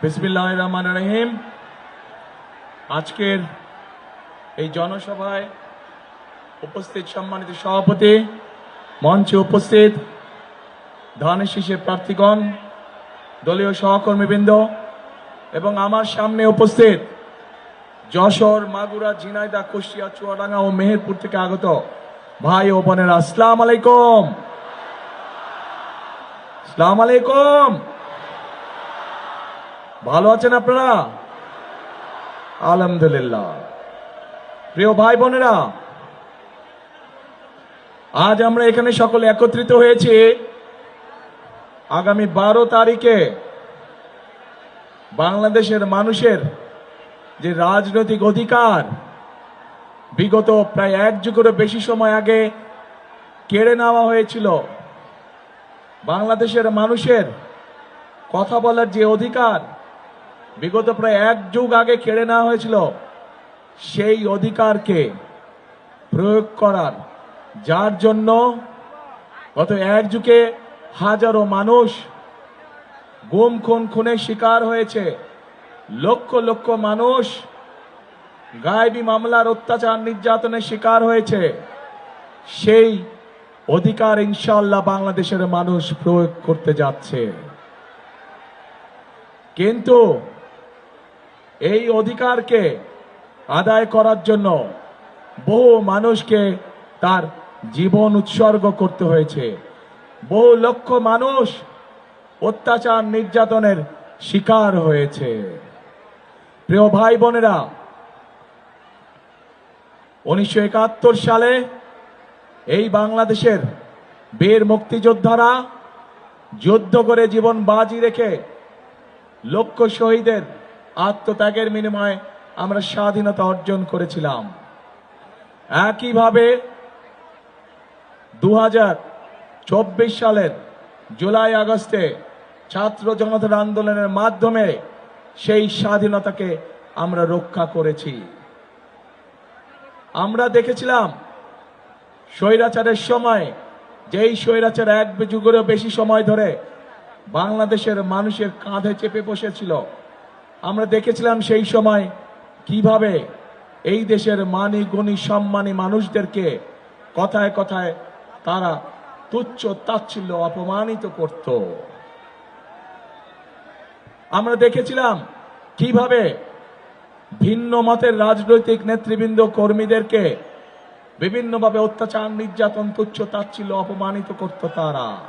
বিসমিল্লাহির রহমানির রহিম। আজকের এই জনসভায় উপস্থিত সম্মানিত সভাপতি, মঞ্চে উপস্থিত ধানের শীষের প্রার্থীগণ, দলীয় সহকর্মীবৃন্দ এবং আমার সামনে উপস্থিত যশোর, মাগুরা, ঝিনাইদহ, কুষ্টিয়া, চুয়াডাঙ্গা ও মেহেরপুর থেকে আগত ভাই ও বোনেরা, আসসালামু আলাইকুম। আসসালামু আলাইকুম। ভালো আছেন আপনারা? আলহামদুলিল্লাহ। প্রিয় ভাই বোনেরা, আজ আমরা এখানে সকলে একত্রিত হয়েছি আগামী 12 তারিখে বাংলাদেশের মানুষের যে রাজনৈতিক অধিকার বিগত প্রায় এক যুগেরও বেশি সময় আগে কেড়ে নেওয়া হয়েছিল, বাংলাদেশের মানুষের কথা বলার যে অধিকার বিগত প্রায় এক যুগ আগে কেড়ে নেওয়া হয়েছিল, সেই অধিকারকে প্রয়োগ করার, যার জন্য গত এক যুগে হাজারো মানুষ গুম খুন খুনের শিকার হয়েছে, লক্ষ লক্ষ মানুষ গায়েবী মামলার অত্যাচার নির্যাতনের শিকার হয়েছে, সেই অধিকার ইনশাআল্লাহ বাংলাদেশের মানুষ প্রয়োগ করতে যাচ্ছে। কিন্তু এই অধিকারকে আদায় করার জন্য বহু মানুষকে তার জীবন উৎসর্গ করতে হয়েছে, বহু লক্ষ মানুষ অত্যাচার নির্যাতনের শিকার হয়েছে। প্রিয় ভাই বোনেরা, 1971 সালে এই বাংলাদেশের বীর মুক্তিযোদ্ধারা যুদ্ধ করে জীবন বাজি রেখে লক্ষ শহীদের আত্মত্যাগের বিনিময়ে আমরা স্বাধীনতা অর্জন করেছিলাম। একইভাবে 2024 সালের জুলাই আগস্টে ছাত্র জনতার আন্দোলনের মাধ্যমে সেই স্বাধীনতাকে আমরা রক্ষা করেছি। আমরা দেখেছিলাম স্বৈরাচারের সময়, যেই স্বৈরাচার এক যুগেরও বেশি সময় ধরে বাংলাদেশের মানুষের কাঁধে চেপে বসেছিল, আমরা দেখেছিলাম সেই সময় কিভাবে এই দেশের মানি গুণী সম্মানী মানুষদেরকে কথায় কথায় তারা তুচ্ছ তাচ্ছিল্য অপমানিত করত। আমরা দেখেছিলাম কিভাবে ভিন্ন মতের রাজনৈতিক নেতৃবৃন্দ কর্মীদেরকে বিভিন্নভাবে অত্যাচার নির্যাতন তুচ্ছ তাচ্ছিল্য অপমানিত করত তারা।